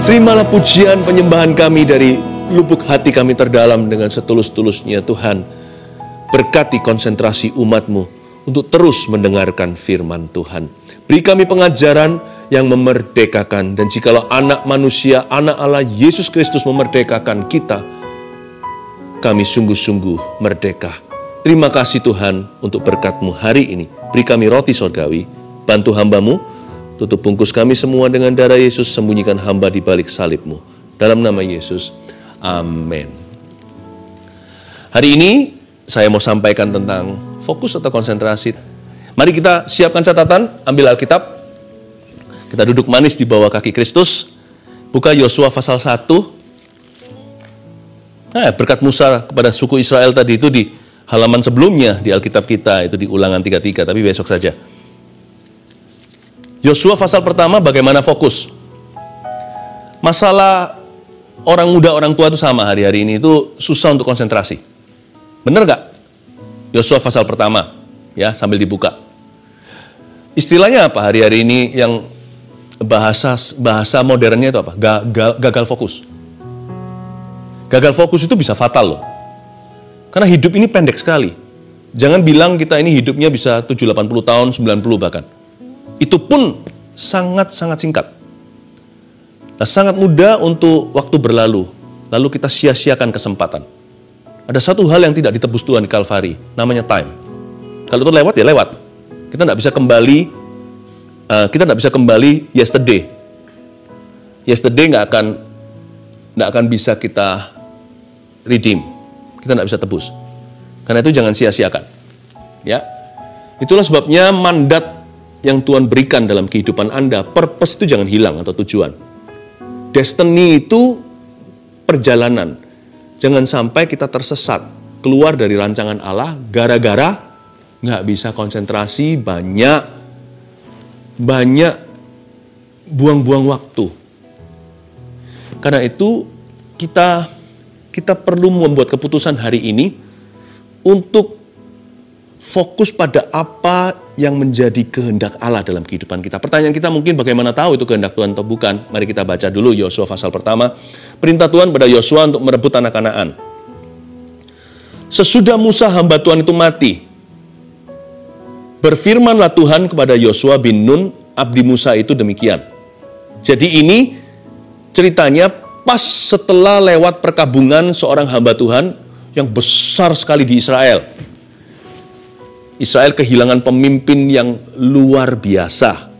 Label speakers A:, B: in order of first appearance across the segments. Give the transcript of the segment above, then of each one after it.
A: Terimalah pujian penyembahan kami dari lubuk hati kami terdalam dengan setulus-tulusnya Tuhan. Berkati konsentrasi umat-Mu untuk terus mendengarkan firman Tuhan. Beri kami pengajaran yang memerdekakan. Dan jikalau anak manusia, anak Allah Yesus Kristus memerdekakan kita, kami sungguh-sungguh merdeka. Terima kasih Tuhan untuk berkat-Mu hari ini. Beri kami roti surgawi, bantu hamba-Mu, tutup bungkus kami semua dengan darah Yesus, sembunyikan hamba di balik salib-Mu. Dalam nama Yesus, amin. Hari ini saya mau sampaikan tentang fokus atau konsentrasi. Mari kita siapkan catatan, ambil Alkitab. Kita duduk manis di bawah kaki Kristus. Buka Yosua pasal 1. Berkat Musa kepada suku Israel tadi itu di halaman sebelumnya di Alkitab kita, itu di Ulangan 33, tapi besok saja. Yosua pasal pertama, bagaimana fokus? Masalah orang muda, orang tua itu sama hari-hari ini, itu susah untuk konsentrasi. Benar gak? Yosua pasal pertama, ya, sambil dibuka. Istilahnya apa hari-hari ini yang bahasa modernnya itu apa? Gagal fokus. Gagal fokus itu bisa fatal loh. Karena hidup ini pendek sekali. Jangan bilang kita ini hidupnya bisa 70-80 tahun, 90 bahkan. Itu pun sangat-sangat singkat. Nah, sangat mudah untuk waktu berlalu. Lalu kita sia-siakan kesempatan. Ada satu hal yang tidak ditebus Tuhan di Kalvari, namanya time. Kalau itu lewat, ya lewat. Kita tidak bisa kembali yesterday. Yesterday nggak akan bisa kita redeem. Kita tidak bisa tebus. Karena itu jangan sia-siakan. Ya, itulah sebabnya mandat yang Tuhan berikan dalam kehidupan Anda, purpose itu jangan hilang atau tujuan. Destiny itu perjalanan. Jangan sampai kita tersesat, keluar dari rancangan Allah, gara-gara nggak bisa konsentrasi, banyak buang-buang waktu. Karena itu kita perlu membuat keputusan hari ini untuk fokus pada apa yang menjadi kehendak Allah dalam kehidupan kita. Pertanyaan kita mungkin bagaimana tahu itu kehendak Tuhan atau bukan? Mari kita baca dulu Yosua pasal pertama. Perintah Tuhan pada Yosua untuk merebut tanah Kanaan. Sesudah Musa hamba Tuhan itu mati, berfirmanlah Tuhan kepada Yosua bin Nun, abdi Musa itu demikian. Jadi ini ceritanya pas setelah lewat perkabungan seorang hamba Tuhan yang besar sekali di Israel. Israel kehilangan pemimpin yang luar biasa.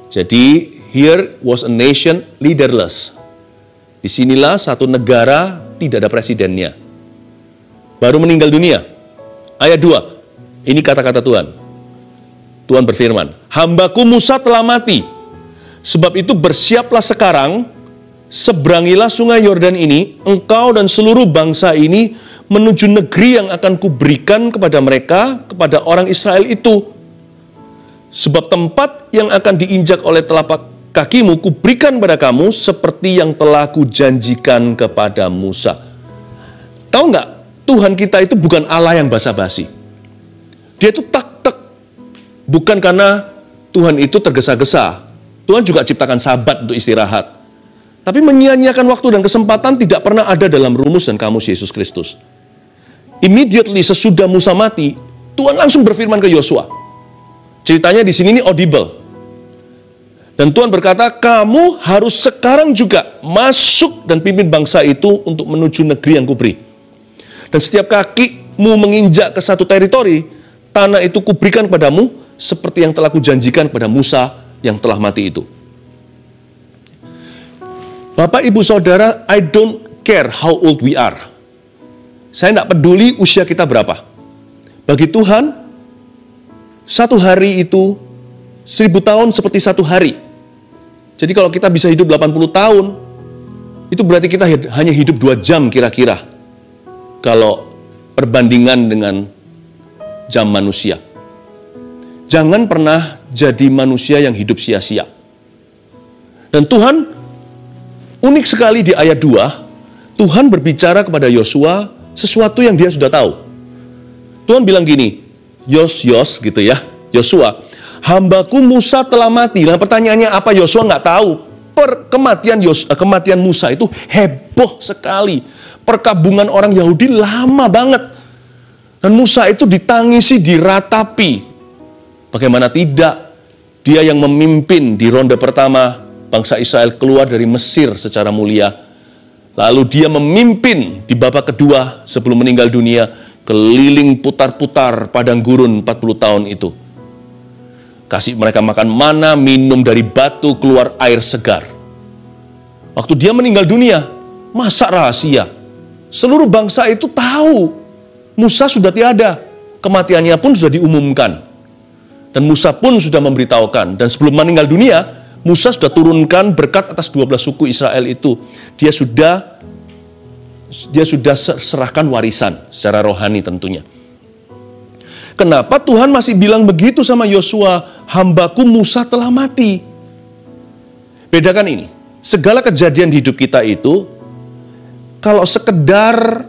A: Jadi, here was a nation leaderless. Disinilah satu negara tidak ada presidennya. Baru meninggal dunia. Ayat 2, ini kata-kata Tuhan. Tuhan berfirman, hambaku Musa telah mati. Sebab itu bersiaplah sekarang, seberangilah sungai Yordan ini, engkau dan seluruh bangsa ini, menuju negeri yang akan kuberikan kepada mereka, kepada orang Israel itu. Sebab tempat yang akan diinjak oleh telapak kakimu, kuberikan pada kamu, seperti yang telah kujanjikan kepada Musa. Tahu nggak? Tuhan kita itu bukan Allah yang basa-basi. Dia itu tak-tak. Bukan karena Tuhan itu tergesa-gesa. Tuhan juga ciptakan sabat untuk istirahat. Tapi menyia-nyiakan waktu dan kesempatan tidak pernah ada dalam rumus dan kamus Yesus Kristus. Immediately sesudah Musa mati, Tuhan langsung berfirman ke Yosua. Ceritanya di sini ini audible. Dan Tuhan berkata, kamu harus sekarang juga masuk dan pimpin bangsa itu untuk menuju negeri yang kuberi. Dan setiap kakimu menginjak ke satu teritori, tanah itu kuberikan kepadamu seperti yang telah kujanjikan kepada Musa yang telah mati itu. Bapak, Ibu, Saudara, I don't care how old we are. Saya tidak peduli usia kita berapa. Bagi Tuhan, satu hari itu 1000 tahun seperti satu hari. Jadi kalau kita bisa hidup 80 tahun, itu berarti kita hanya hidup 2 jam kira-kira. Kalau perbandingan dengan jam manusia. Jangan pernah jadi manusia yang hidup sia-sia. Dan Tuhan, unik sekali di ayat 2, Tuhan berbicara kepada Yosua sesuatu yang dia sudah tahu. Tuhan bilang gini, Yosua, hambaku Musa telah mati. Nah pertanyaannya apa? Yosua nggak tahu kematian Musa itu heboh sekali. Perkabungan orang Yahudi lama banget. Dan Musa itu ditangisi, diratapi. Bagaimana tidak, dia yang memimpin di ronde pertama bangsa Israel keluar dari Mesir secara mulia. Lalu dia memimpin di babak kedua sebelum meninggal dunia, keliling putar-putar padang gurun 40 tahun itu. Kasih mereka makan mana, minum dari batu, keluar air segar. Waktu dia meninggal dunia, masa rahasia? Seluruh bangsa itu tahu Musa sudah tiada. Kematiannya pun sudah diumumkan. Dan Musa pun sudah memberitahukan. Dan sebelum meninggal dunia, Musa sudah turunkan berkat atas 12 suku Israel itu. Dia sudah serahkan warisan secara rohani tentunya. Kenapa Tuhan masih bilang begitu sama Yosua? Hambaku Musa telah mati. Bedakan ini. Segala kejadian di hidup kita itu, kalau sekedar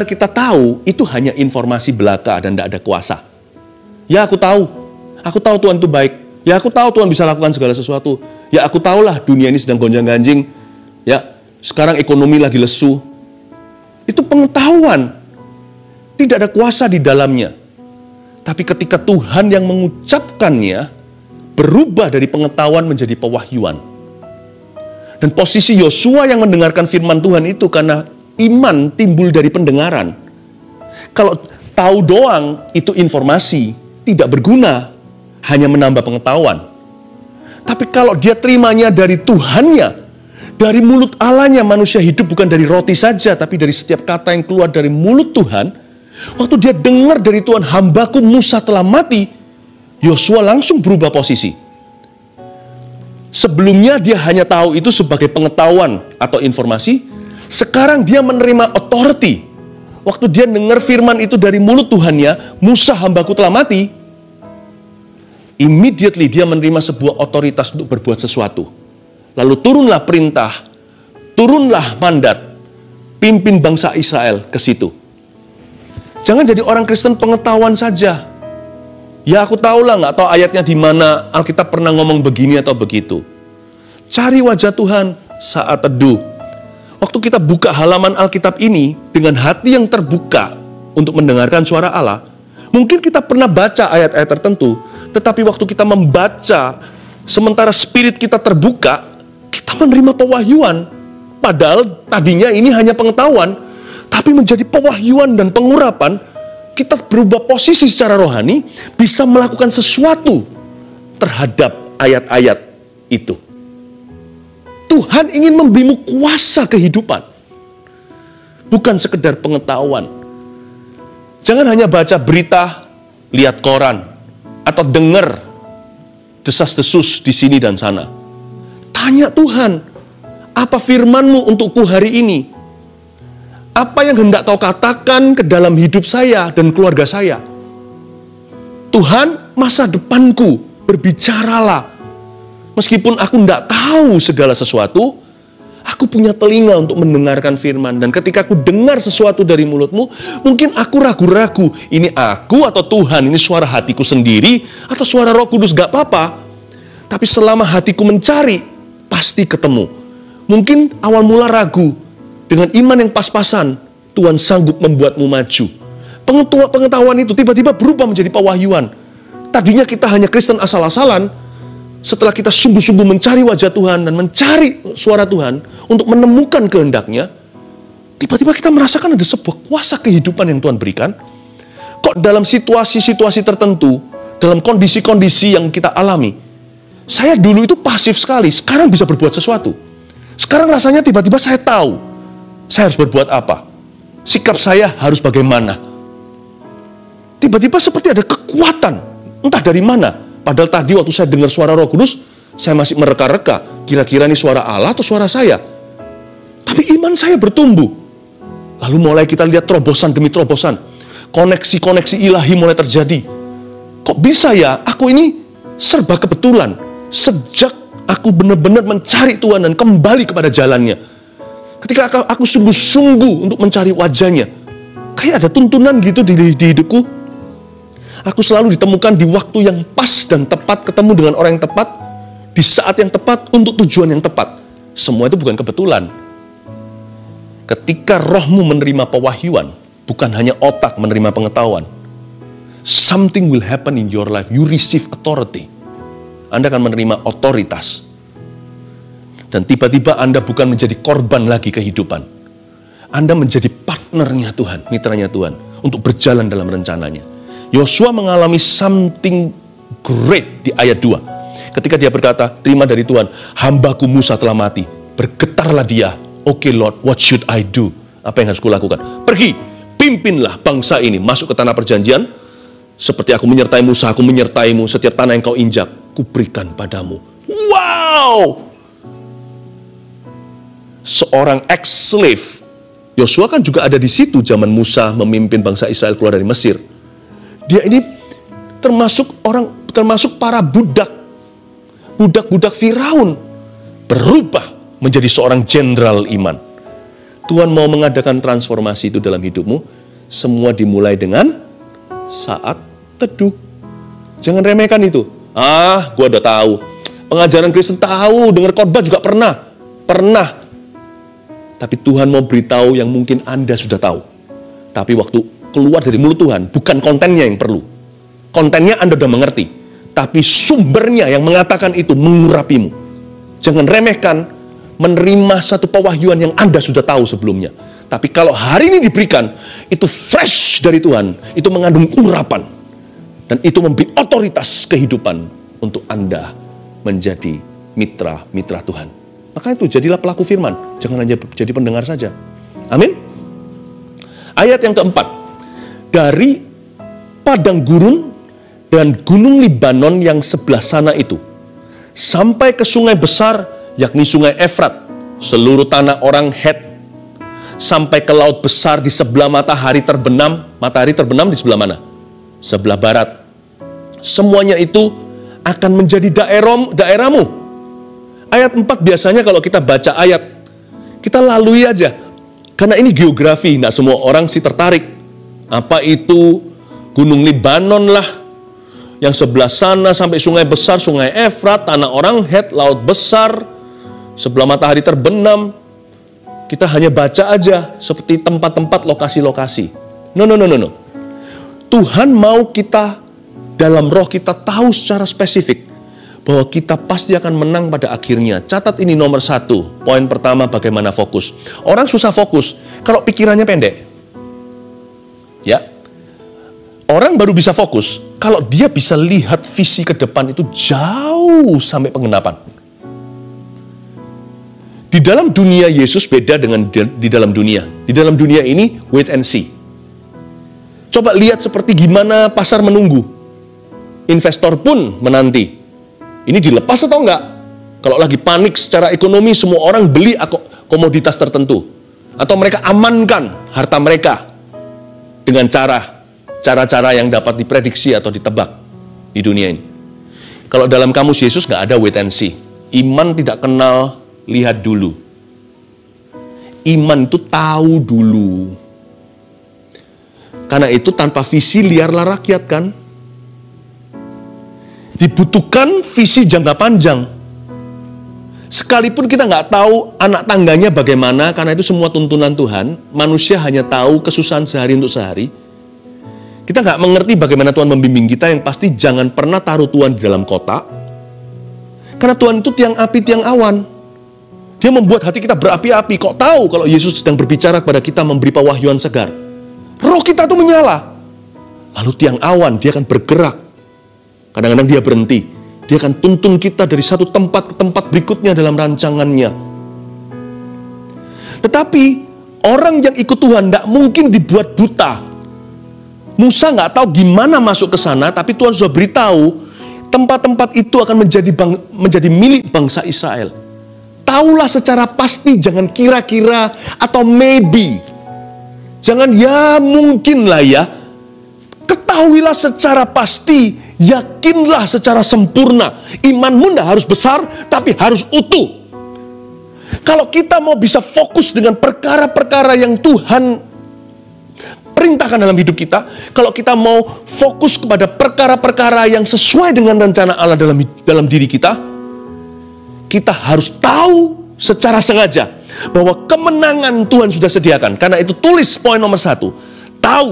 A: kita tahu, itu hanya informasi belaka dan tidak ada kuasa. Ya aku tahu Tuhan itu baik. Ya aku tahu Tuhan bisa lakukan segala sesuatu. Ya aku tahulah dunia ini sedang gonjang-ganjing. Ya sekarang ekonomi lagi lesu. Itu pengetahuan. Tidak ada kuasa di dalamnya. Tapi ketika Tuhan yang mengucapkannya, berubah dari pengetahuan menjadi pewahyuan. Dan posisi Yosua yang mendengarkan firman Tuhan itu karena iman timbul dari pendengaran. Kalau tahu doang itu informasi, tidak berguna, hanya menambah pengetahuan. Tapi kalau dia terimanya dari Tuhannya, dari mulut Allahnya, manusia hidup bukan dari roti saja, tapi dari setiap kata yang keluar dari mulut Tuhan. Waktu dia dengar dari Tuhan, hambaku Musa telah mati, Yosua langsung berubah posisi. Sebelumnya dia hanya tahu itu sebagai pengetahuan atau informasi. Sekarang dia menerima authority. Waktu dia dengar firman itu dari mulut Tuhannya, Musa hambaku telah mati. Immediately dia menerima sebuah otoritas untuk berbuat sesuatu. Lalu turunlah perintah, turunlah mandat, pimpin bangsa Israel ke situ. Jangan jadi orang Kristen pengetahuan saja. Ya aku tahulah, nggak tahu ayatnya di mana, Alkitab pernah ngomong begini atau begitu. Cari wajah Tuhan saat teduh. Waktu kita buka halaman Alkitab ini dengan hati yang terbuka untuk mendengarkan suara Allah, mungkin kita pernah baca ayat-ayat tertentu, tetapi waktu kita membaca, sementara spirit kita terbuka, kita menerima pewahyuan. Padahal tadinya ini hanya pengetahuan, tapi menjadi pewahyuan dan pengurapan. Kita berubah posisi secara rohani, bisa melakukan sesuatu terhadap ayat-ayat itu. Tuhan ingin memberimu kuasa kehidupan, bukan sekedar pengetahuan. Jangan hanya baca berita, lihat koran, atau dengar desas-desus di sini dan sana. Tanya Tuhan, apa firman-Mu untukku hari ini? Apa yang hendak kau katakan ke dalam hidup saya dan keluarga saya? Tuhan, masa depanku, berbicaralah. Meskipun aku tidak tahu segala sesuatu, aku punya telinga untuk mendengarkan firman. Dan ketika aku dengar sesuatu dari mulut-Mu, mungkin aku ragu-ragu, ini aku atau Tuhan, ini suara hatiku sendiri, atau suara Roh Kudus, gak apa-apa. Tapi selama hatiku mencari, pasti ketemu. Mungkin awal mula ragu, dengan iman yang pas-pasan, Tuhan sanggup membuatmu maju. Pengetahuan itu tiba-tiba berubah menjadi pewahyuan. Tadinya kita hanya Kristen asal-asalan. Setelah kita sungguh-sungguh mencari wajah Tuhan dan mencari suara Tuhan untuk menemukan kehendak-Nya, tiba-tiba kita merasakan ada sebuah kuasa kehidupan yang Tuhan berikan. Kok dalam situasi-situasi tertentu, dalam kondisi-kondisi yang kita alami, saya dulu itu pasif sekali, sekarang bisa berbuat sesuatu. Sekarang rasanya tiba-tiba saya tahu saya harus berbuat apa? Sikap saya harus bagaimana? Tiba-tiba seperti ada kekuatan, entah dari mana. Padahal tadi waktu saya dengar suara Roh Kudus, saya masih mereka-reka. Kira-kira ini suara Allah atau suara saya? Tapi iman saya bertumbuh. Lalu mulai kita lihat terobosan demi terobosan. Koneksi-koneksi ilahi mulai terjadi. Kok bisa ya? Aku ini serba kebetulan. Sejak aku benar-benar mencari Tuhan dan kembali kepada jalannya. Ketika aku sungguh-sungguh untuk mencari wajah-Nya, kayak ada tuntunan gitu di hidupku. Aku selalu ditemukan di waktu yang pas dan tepat, ketemu dengan orang yang tepat, di di saat yang tepat, untuk tujuan yang tepat. Semua itu bukan kebetulan. Ketika rohmu menerima pewahyuan, bukan hanya otak menerima pengetahuan, something will happen in your life. You receive authority. Anda akan menerima otoritas. Dan tiba-tiba Anda bukan menjadi korban lagi kehidupan. Anda menjadi partnernya Tuhan, mitranya Tuhan, untuk berjalan dalam rencananya. Yosua mengalami something great di ayat 2. Ketika dia berkata, terima dari Tuhan, hambaku Musa telah mati. Bergetarlah dia. Okay Lord, what should I do? Apa yang harus kulakukan? Pergi, pimpinlah bangsa ini masuk ke tanah perjanjian. Seperti aku menyertai Musa, aku menyertaimu. Setiap tanah yang kau injak, kuberikan padamu. Wow! Seorang ex-slave. Yosua kan juga ada di situ zaman Musa memimpin bangsa Israel keluar dari Mesir. Dia ini termasuk para budak Firaun, berubah menjadi seorang jenderal iman. Tuhan mau mengadakan transformasi itu dalam hidupmu. Semua dimulai dengan saat teduh. Jangan remehkan itu. Gua udah tahu. Pengajaran Kristen tahu, dengar khotbah juga pernah. Tapi Tuhan mau beritahu yang mungkin Anda sudah tahu. Tapi waktu keluar dari mulut Tuhan, bukan kontennya yang perlu. Kontennya Anda sudah mengerti. Tapi sumbernya yang mengatakan itu mengurapimu. Jangan remehkan menerima satu pewahyuan yang Anda sudah tahu sebelumnya. Tapi kalau hari ini diberikan, itu fresh dari Tuhan. Itu mengandung urapan. Dan itu memberi otoritas kehidupan untuk Anda menjadi mitra Tuhan. Maka itu jadilah pelaku firman. Jangan hanya jadi pendengar saja. Amin. Ayat yang keempat. Dari padang gurun dan gunung Libanon yang sebelah sana itu, sampai ke sungai besar, yakni sungai Efrat, seluruh tanah orang Het, sampai ke laut besar di sebelah matahari terbenam. Matahari terbenam di sebelah mana? Sebelah barat. Semuanya itu akan menjadi daerahmu. Ayat 4 biasanya kalau kita baca ayat, kita lalui aja. Karena ini geografi, nah semua orang sih tertarik. Apa itu Gunung Libanon lah, yang sebelah sana sampai sungai besar, sungai Efrat, tanah orang Het, laut besar, sebelah matahari terbenam. Kita hanya baca aja seperti tempat-tempat lokasi-lokasi. No. Tuhan mau kita dalam roh kita tahu secara spesifik bahwa kita pasti akan menang pada akhirnya. Catat ini nomor 1. Poin pertama, bagaimana fokus. Orang susah fokus kalau pikirannya pendek. Ya. Orang baru bisa fokus kalau dia bisa lihat visi ke depan itu jauh sampai penggenapan. Di dalam dunia Yesus beda dengan di dalam dunia. Di dalam dunia ini wait and see. Coba lihat seperti gimana pasar menunggu. Investor pun menanti. Ini dilepas atau enggak? Kalau lagi panik secara ekonomi, semua orang beli komoditas tertentu. Atau mereka amankan harta mereka dengan cara-cara yang dapat diprediksi atau ditebak di dunia ini. Kalau dalam kamus Yesus nggak ada wait and see. Iman tidak kenal lihat dulu. Iman itu tahu dulu. Karena itu tanpa visi liarlah rakyat kan? Dibutuhkan visi jangka panjang. Sekalipun kita nggak tahu anak tangganya bagaimana, karena itu semua tuntunan Tuhan, manusia hanya tahu kesusahan sehari untuk sehari. Kita nggak mengerti bagaimana Tuhan membimbing kita, yang pasti jangan pernah taruh Tuhan di dalam kotak. Karena Tuhan itu tiang api, tiang awan. Dia membuat hati kita berapi-api. Kok tahu kalau Yesus sedang berbicara kepada kita, memberi pewahyuan segar? Roh kita itu menyala. Lalu tiang awan, dia akan bergerak. Kadang-kadang dia berhenti. Dia akan tuntun kita dari satu tempat ke tempat berikutnya dalam rancangannya. Tetapi orang yang ikut Tuhan tidak mungkin dibuat buta. Musa nggak tahu gimana masuk ke sana, tapi Tuhan sudah beritahu tempat-tempat itu akan menjadi milik bangsa Israel. Taulah secara pasti, jangan kira-kira atau maybe. Jangan ya mungkin lah ya. Ketahuilah secara pasti. Yakinlah secara sempurna. Imanmu tidak harus besar, tapi harus utuh. Kalau kita mau bisa fokus dengan perkara-perkara yang Tuhan perintahkan dalam hidup kita, kalau kita mau fokus kepada perkara-perkara yang sesuai dengan rencana Allah dalam diri kita, kita harus tahu secara sengaja bahwa kemenangan Tuhan sudah sediakan. Karena itu tulis poin nomor 1. Tahu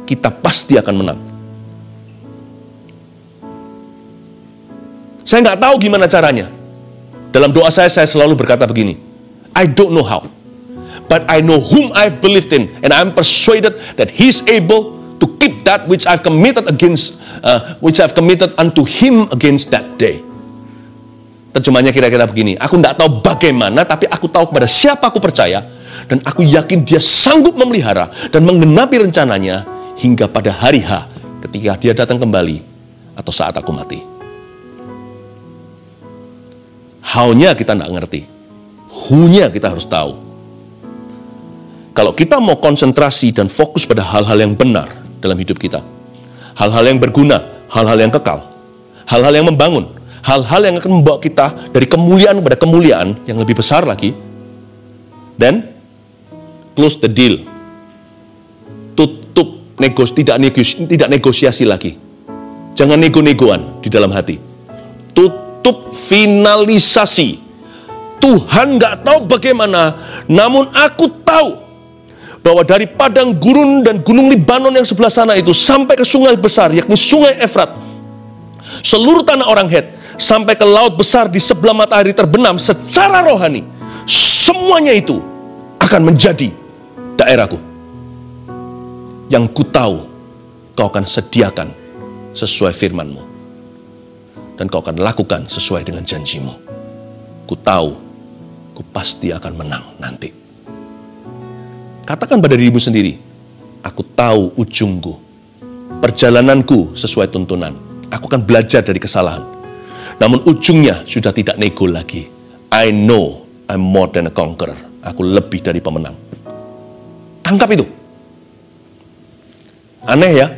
A: kita pasti akan menang. Saya nggak tahu gimana caranya. Dalam doa saya selalu berkata begini, I don't know how, but I know whom I've believed in, and I'm persuaded that He's able to keep that which I've committed unto Him against that day. Terjemahnya kira-kira begini, aku tidak tahu bagaimana, tapi aku tahu kepada siapa aku percaya, dan aku yakin Dia sanggup memelihara dan menggenapi rencananya hingga pada hari H ketika Dia datang kembali atau saat aku mati. How-nya kita tidak ngerti, who-nya kita harus tahu. Kalau kita mau konsentrasi dan fokus pada hal-hal yang benar dalam hidup kita, hal-hal yang berguna, hal-hal yang kekal, hal-hal yang membangun, hal-hal yang akan membawa kita dari kemuliaan kepada kemuliaan yang lebih besar lagi, then close the deal. Tutup, tidak negosiasi lagi. Jangan nego-negoan di dalam hati. Tutup, finalisasi. Tuhan nggak tahu bagaimana, namun aku tahu bahwa dari padang gurun dan gunung Libanon yang sebelah sana itu sampai ke sungai besar, yakni sungai Efrat, seluruh tanah orang Het, sampai ke laut besar di sebelah matahari terbenam, secara rohani, semuanya itu akan menjadi daerahku. Yang ku tahu, kau akan sediakan sesuai firman-Mu, dan kau akan lakukan sesuai dengan janjimu. Ku tahu, ku pasti akan menang nanti. Katakan pada dirimu sendiri, aku tahu ujungku, perjalananku sesuai tuntunan. Aku akan belajar dari kesalahan, namun ujungnya sudah tidak nego lagi. I know I'm more than a conqueror. Aku lebih dari pemenang. Tangkap itu. Aneh ya,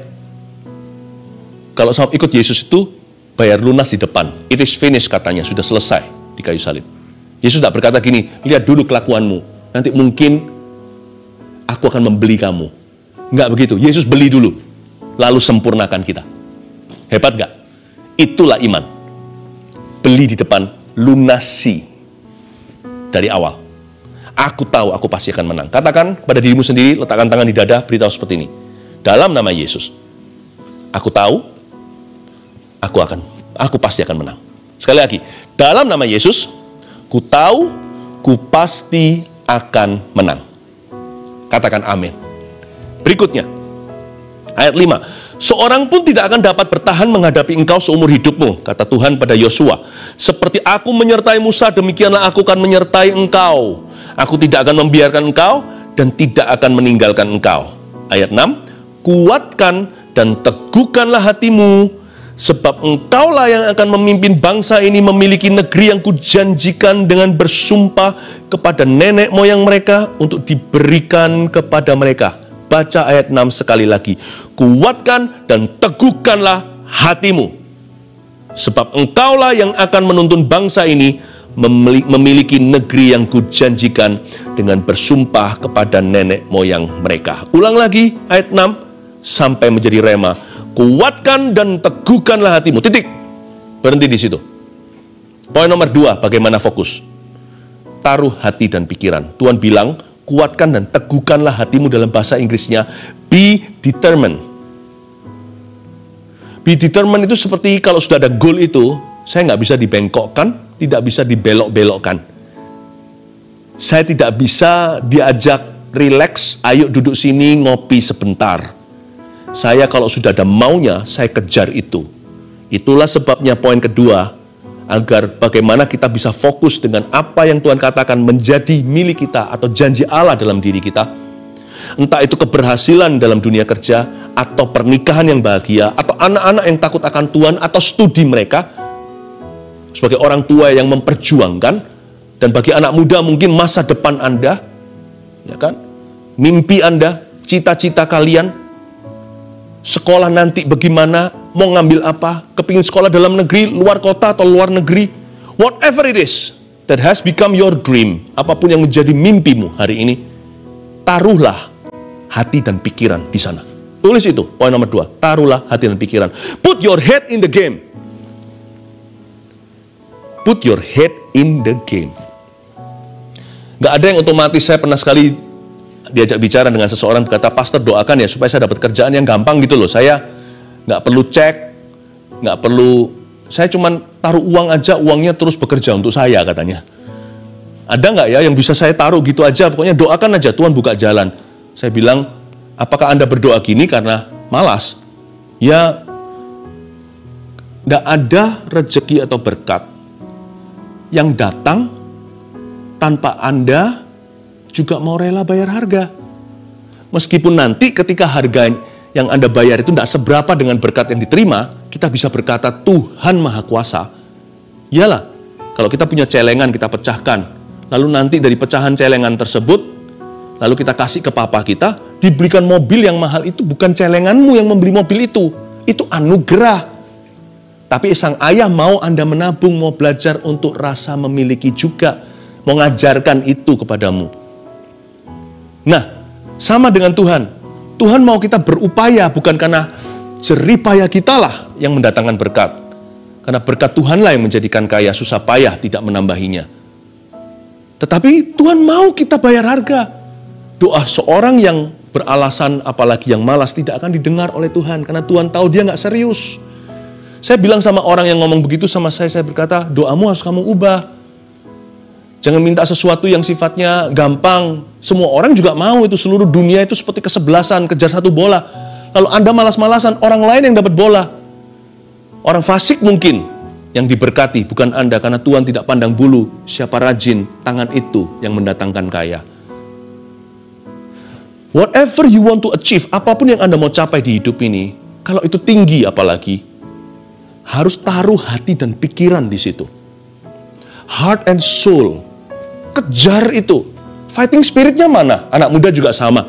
A: kalau sahabat ikut Yesus itu bayar lunas di depan. It is finished katanya, sudah selesai di kayu salib. Yesus tidak berkata gini, lihat dulu kelakuanmu, nanti mungkin aku akan membeli kamu. Enggak begitu, Yesus beli dulu, lalu sempurnakan kita. Hebat enggak? Itulah iman. Beli di depan, lunasi dari awal. Aku tahu aku pasti akan menang. Katakan pada dirimu sendiri, letakkan tangan di dada, beritahu seperti ini. Dalam nama Yesus, aku tahu, aku pasti akan menang. Sekali lagi, dalam nama Yesus, ku tahu, ku pasti akan menang. Katakan amin. Berikutnya, ayat 5. Seorang pun tidak akan dapat bertahan menghadapi engkau seumur hidupmu, kata Tuhan pada Yosua. Seperti aku menyertai Musa, demikianlah aku akan menyertai engkau. Aku tidak akan membiarkan engkau dan tidak akan meninggalkan engkau. Ayat 6. Kuatkan dan teguhkanlah hatimu, sebab engkaulah yang akan memimpin bangsa ini memiliki negeri yang kujanjikan dengan bersumpah kepada nenek moyang mereka untuk diberikan kepada mereka. Baca ayat 6 sekali lagi. Kuatkan dan teguhkanlah hatimu, sebab engkaulah yang akan menuntun bangsa ini memiliki negeri yang kujanjikan dengan bersumpah kepada nenek moyang mereka. Ulang lagi ayat 6 sampai menjadi rema. Kuatkan dan teguhkanlah hatimu. Titik. Berhenti di situ. Poin nomor 2, bagaimana fokus? Taruh hati dan pikiran. Tuhan bilang, kuatkan dan teguhkanlah hatimu, dalam bahasa Inggrisnya be determined. Be determined itu seperti kalau sudah ada goal itu, saya nggak bisa dibengkokkan, tidak bisa dibelok-belokkan. Saya tidak bisa diajak relax, ayo duduk sini ngopi sebentar. Saya kalau sudah ada maunya, saya kejar itu. Itulah sebabnya poin kedua, agar bagaimana kita bisa fokus dengan apa yang Tuhan katakan menjadi milik kita atau janji Allah dalam diri kita. Entah itu keberhasilan dalam dunia kerja, atau pernikahan yang bahagia, atau anak-anak yang takut akan Tuhan, atau studi mereka. Sebagai orang tua yang memperjuangkan, dan bagi anak muda mungkin masa depan Anda, ya kan? Mimpi Anda, cita-cita kalian, sekolah nanti bagaimana, mau ngambil apa, kepingin sekolah dalam negeri, luar kota atau luar negeri, whatever it is that has become your dream, apapun yang menjadi mimpimu hari ini, taruhlah hati dan pikiran di sana. Tulis itu, poin nomor 2, taruhlah hati dan pikiran. Put your head in the game. Put your head in the game. Gak ada yang otomatis. Saya pernah sekali diajak bicara dengan seseorang, berkata, "Pastor, doakan ya supaya saya dapat kerjaan yang gampang gitu loh. Saya gak perlu cek, gak perlu, saya cuman taruh uang aja, uangnya terus bekerja untuk saya," katanya. Ada nggak ya yang bisa saya taruh gitu aja, pokoknya doakan aja, Tuhan buka jalan. Saya bilang, apakah Anda berdoa gini karena malas? Ya, nggak ada rezeki atau berkat yang datang tanpa Anda juga mau rela bayar harga. Meskipun nanti ketika harga yang Anda bayar itu nggak seberapa dengan berkat yang diterima, kita bisa berkata, Tuhan Maha Kuasa. Iyalah, kalau kita punya celengan, kita pecahkan. Lalu nanti dari pecahan celengan tersebut, lalu kita kasih ke papa kita, dibelikan mobil yang mahal, itu bukan celenganmu yang membeli mobil itu anugerah. Tapi sang ayah mau Anda menabung, mau belajar untuk rasa memiliki juga, mau mengajarkan itu kepadamu. Nah, sama dengan Tuhan. Tuhan mau kita berupaya, bukan karena jerih payah kita lah yang mendatangkan berkat. Karena berkat Tuhanlah yang menjadikan kaya, susah payah tidak menambahinya. Tetapi Tuhan mau kita bayar harga. Doa seorang yang beralasan, apalagi yang malas, tidak akan didengar oleh Tuhan. Karena Tuhan tahu dia nggak serius. Saya bilang sama orang yang ngomong begitu sama saya berkata, doamu harus kamu ubah. Jangan minta sesuatu yang sifatnya gampang. Semua orang juga mau itu, seluruh dunia itu seperti kesebelasan, kejar satu bola. Lalu Anda malas-malasan, orang lain yang dapat bola. Orang fasik mungkin yang diberkati, bukan Anda, karena Tuhan tidak pandang bulu. Siapa rajin, tangan itu yang mendatangkan kaya. Whatever you want to achieve, apapun yang Anda mau capai di hidup ini, kalau itu tinggi apalagi, harus taruh hati dan pikiran di situ. Heart and soul. Kejar itu. Fighting spiritnya mana? Anak muda juga sama.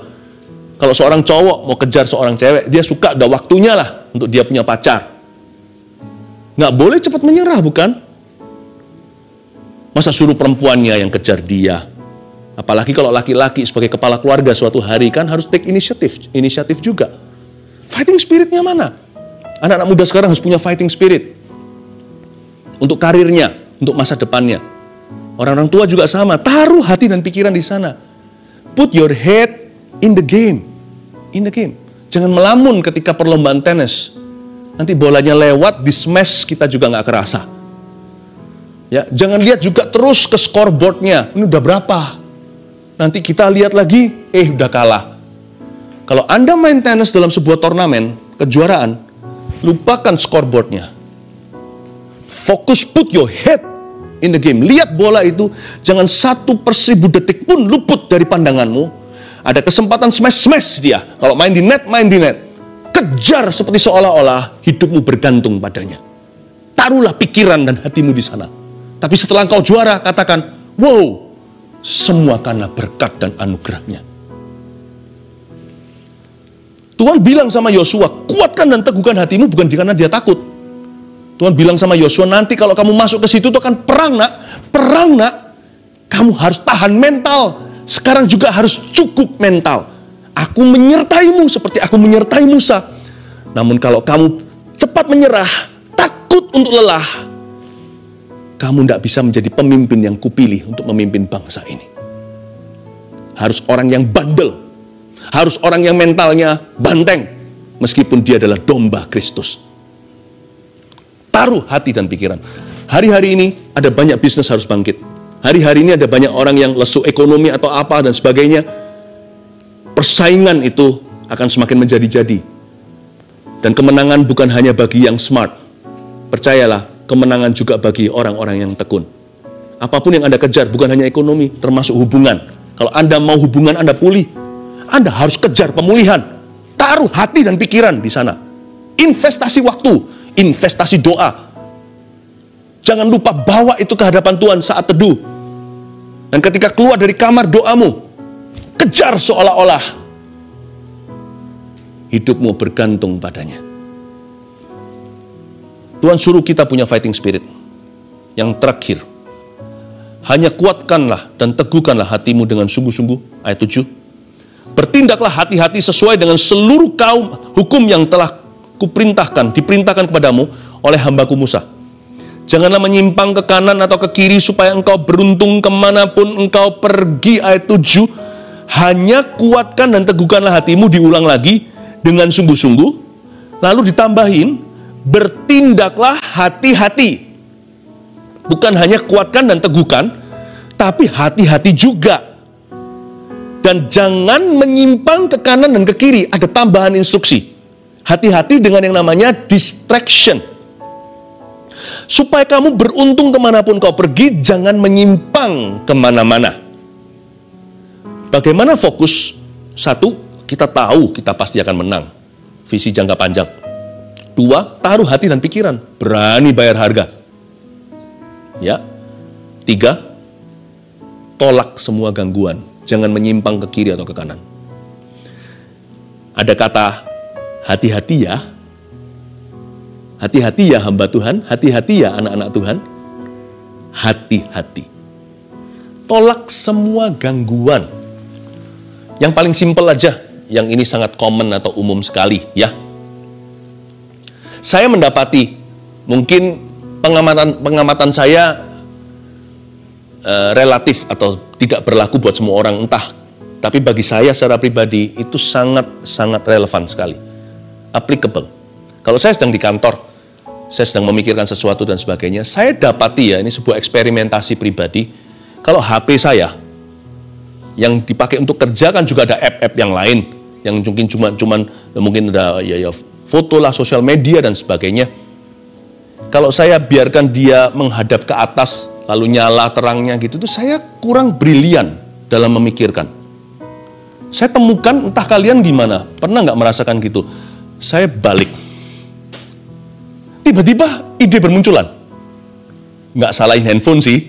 A: Kalau seorang cowok mau kejar seorang cewek, dia suka, udah waktunya lah untuk dia punya pacar. Nggak boleh cepat menyerah, bukan? Masa suruh perempuannya yang kejar dia? Apalagi kalau laki-laki sebagai kepala keluarga suatu hari kan harus take inisiatif juga. Fighting spiritnya mana? Anak-anak muda sekarang harus punya fighting spirit. Untuk karirnya, untuk masa depannya. Orang-orang tua juga sama, taruh hati dan pikiran di sana. Put your head in the game. In the game. Jangan melamun ketika perlombaan tenis. Nanti bolanya lewat, di smash kita juga nggak kerasa. Ya, jangan lihat juga terus ke scoreboardnya. Ini udah berapa? Nanti kita lihat lagi, udah kalah. Kalau Anda main tenis dalam sebuah turnamen, kejuaraan, lupakan scoreboardnya. Fokus, put your head in the game. Lihat bola itu, jangan 1/1000 detik pun luput dari pandanganmu. Ada kesempatan smash dia. Kalau main di net, main di net. Kejar seperti seolah-olah hidupmu bergantung padanya. Taruhlah pikiran dan hatimu di sana. Tapi setelah engkau juara, katakan, wow, semua karena berkat dan anugerahnya. Tuhan bilang sama Yosua, kuatkan dan teguhkan hatimu bukan karena dia takut. Tuhan bilang sama Yosua, nanti kalau kamu masuk ke situ itu akan perang nak. Kamu harus tahan mental. Sekarang juga harus cukup mental. Aku menyertaimu seperti aku menyertai Musa. Namun kalau kamu cepat menyerah, takut untuk lelah, kamu tidak bisa menjadi pemimpin yang kupilih untuk memimpin bangsa ini. Harus orang yang bandel. Harus orang yang mentalnya banteng. Meskipun dia adalah domba Kristus. Taruh hati dan pikiran. Hari-hari ini ada banyak bisnis harus bangkit. Hari-hari ini ada banyak orang yang lesu ekonomi atau apa dan sebagainya. Persaingan itu akan semakin menjadi-jadi. Dan kemenangan bukan hanya bagi yang smart. Percayalah, kemenangan juga bagi orang-orang yang tekun. Apapun yang Anda kejar, bukan hanya ekonomi, termasuk hubungan. Kalau Anda mau hubungan Anda pulih, Anda harus kejar pemulihan. Taruh hati dan pikiran di sana. Investasi waktu, investasi doa. Jangan lupa bawa itu ke hadapan Tuhan saat teduh. Dan ketika keluar dari kamar doamu, kejar seolah-olah hidupmu bergantung padanya. Tuhan suruh kita punya fighting spirit. Yang terakhir, hanya kuatkanlah dan teguhkanlah hatimu dengan sungguh-sungguh. Ayat 7. Bertindaklah hati-hati sesuai dengan seluruh hukum yang telah diperintahkan kepadamu oleh hambaku Musa. Janganlah menyimpang ke kanan atau ke kiri supaya engkau beruntung kemanapun engkau pergi. Ayat 7, hanya kuatkan dan teguhkanlah hatimu, diulang lagi, dengan sungguh-sungguh. Lalu ditambahin, bertindaklah hati-hati. Bukan hanya kuatkan dan teguhkan, tapi hati-hati juga. Dan jangan menyimpang ke kanan dan ke kiri. Ada tambahan instruksi. Hati-hati dengan yang namanya distraction. Supaya kamu beruntung kemanapun kau pergi, jangan menyimpang kemana-mana. Bagaimana fokus? Satu, kita tahu kita pasti akan menang. Visi jangka panjang. Dua, taruh hati dan pikiran. Berani bayar harga. Ya. Tiga, tolak semua gangguan. Jangan menyimpang ke kiri atau ke kanan. Ada kata, hati-hati ya. Hati-hati ya hamba Tuhan. Hati-hati ya anak-anak Tuhan. Hati-hati. Tolak semua gangguan. Yang paling simpel aja. Yang ini sangat common atau umum sekali ya. Saya mendapati, mungkin pengamatan saya relatif atau tidak berlaku buat semua orang, entah. Tapi bagi saya secara pribadi itu sangat relevan sekali. Applicable. Kalau saya sedang di kantor, saya sedang memikirkan sesuatu dan sebagainya, saya dapati ya, ini sebuah eksperimentasi pribadi, kalau HP saya yang dipakai untuk kerja kan juga ada app-app yang lain, yang mungkin mungkin ada ya foto lah, sosial media dan sebagainya. Kalau saya biarkan dia menghadap ke atas, lalu nyala terangnya gitu, itu saya kurang brilian dalam memikirkan. Saya temukan, entah kalian gimana, pernah nggak merasakan gitu? Saya balik. Tiba-tiba ide bermunculan. Nggak salahin handphone sih,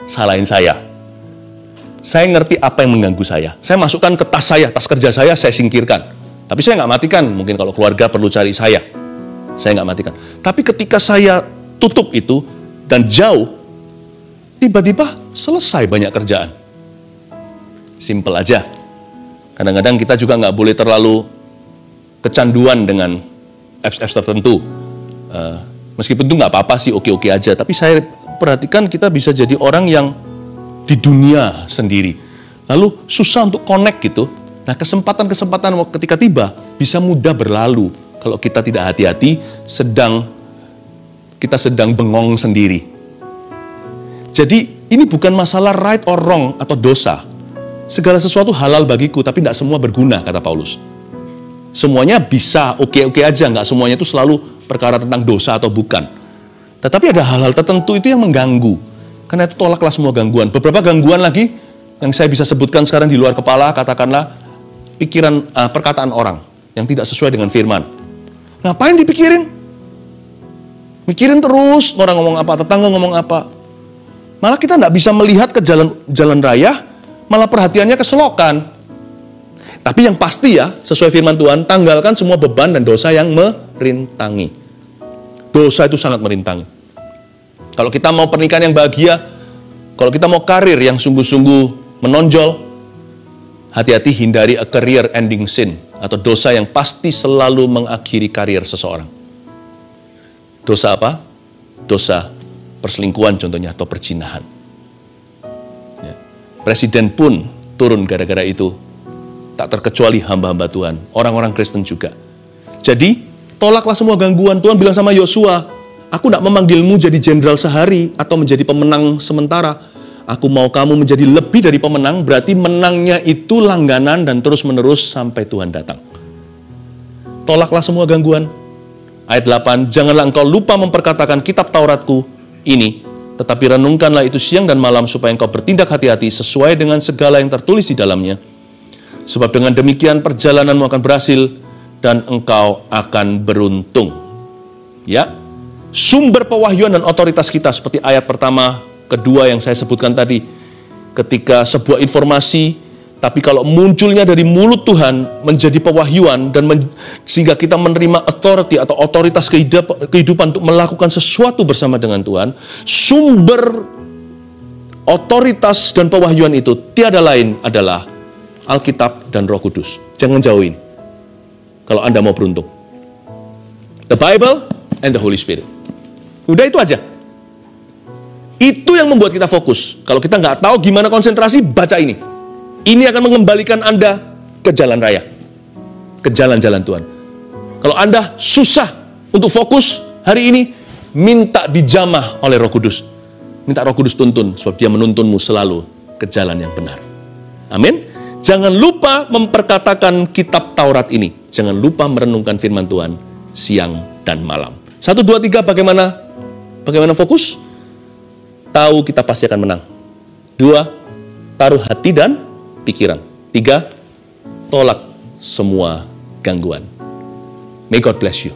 A: salahin saya. Saya ngerti apa yang mengganggu saya. Saya masukkan ke tas saya, tas kerja saya singkirkan. Tapi saya nggak matikan, mungkin kalau keluarga perlu cari saya nggak matikan. Tapi ketika saya tutup itu dan jauh, tiba-tiba selesai banyak kerjaan. Simple aja. Kadang-kadang kita juga nggak boleh terlalu kecanduan dengan apps-apps tertentu. Meskipun itu nggak apa-apa sih, oke-oke aja. Tapi saya perhatikan kita bisa jadi orang yang di dunia sendiri. Lalu susah untuk connect gitu. Nah, kesempatan-kesempatan ketika tiba bisa mudah berlalu kalau kita tidak hati-hati, kita sedang bengong sendiri. Jadi ini bukan masalah right or wrong atau dosa. Segala sesuatu halal bagiku, tapi tidak semua berguna, kata Paulus. Semuanya bisa oke-oke aja, nggak semuanya itu selalu perkara tentang dosa atau bukan. Tetapi ada hal-hal tertentu itu yang mengganggu. Karena itu tolaklah semua gangguan. Beberapa gangguan lagi yang saya bisa sebutkan sekarang di luar kepala, katakanlah perkataan orang yang tidak sesuai dengan firman. Ngapain dipikirin? Mikirin terus orang ngomong apa, tetangga ngomong apa. Malah kita nggak bisa melihat ke jalan raya, malah perhatiannya ke selokan. Tapi yang pasti ya, sesuai firman Tuhan, tanggalkan semua beban dan dosa yang merintangi. Dosa itu sangat merintangi. Kalau kita mau pernikahan yang bahagia, kalau kita mau karir yang sungguh-sungguh menonjol, hati-hati hindari a career ending sin, atau dosa yang pasti selalu mengakhiri karir seseorang. Dosa apa? Dosa perselingkuhan contohnya, atau perzinahan. Ya. Presiden pun turun gara-gara itu. Tak terkecuali hamba-hamba Tuhan, orang-orang Kristen juga. Jadi, tolaklah semua gangguan. Tuhan bilang sama Yosua, aku tidak memanggilmu jadi jenderal sehari atau menjadi pemenang sementara. Aku mau kamu menjadi lebih dari pemenang, berarti menangnya itu langganan dan terus-menerus sampai Tuhan datang. Tolaklah semua gangguan. Ayat 8, janganlah engkau lupa memperkatakan kitab Tauratku ini, tetapi renungkanlah itu siang dan malam supaya engkau bertindak hati-hati sesuai dengan segala yang tertulis di dalamnya. Sebab dengan demikian perjalananmu akan berhasil dan engkau akan beruntung. Ya, sumber pewahyuan dan otoritas kita seperti ayat pertama, kedua yang saya sebutkan tadi. Ketika sebuah informasi, tapi kalau munculnya dari mulut Tuhan menjadi pewahyuan dan sehingga kita menerima authority atau otoritas kehidupan untuk melakukan sesuatu bersama dengan Tuhan, sumber otoritas dan pewahyuan itu tiada lain adalah Alkitab dan Roh Kudus. Jangan jauhin kalau Anda mau beruntung. The Bible and the Holy Spirit. Udah itu aja. Itu yang membuat kita fokus. Kalau kita nggak tahu gimana konsentrasi, baca ini. Ini akan mengembalikan Anda ke jalan raya. Ke jalan-jalan Tuhan. Kalau Anda susah untuk fokus hari ini, minta dijamah oleh Roh Kudus. Minta Roh Kudus tuntun, sebab Dia menuntunmu selalu ke jalan yang benar. Amin. Jangan lupa memperkatakan kitab Taurat ini. Jangan lupa merenungkan firman Tuhan siang dan malam. 1, 2, 3, bagaimana fokus? Tahu kita pasti akan menang. 2, taruh hati dan pikiran. 3, tolak semua gangguan. May God bless you.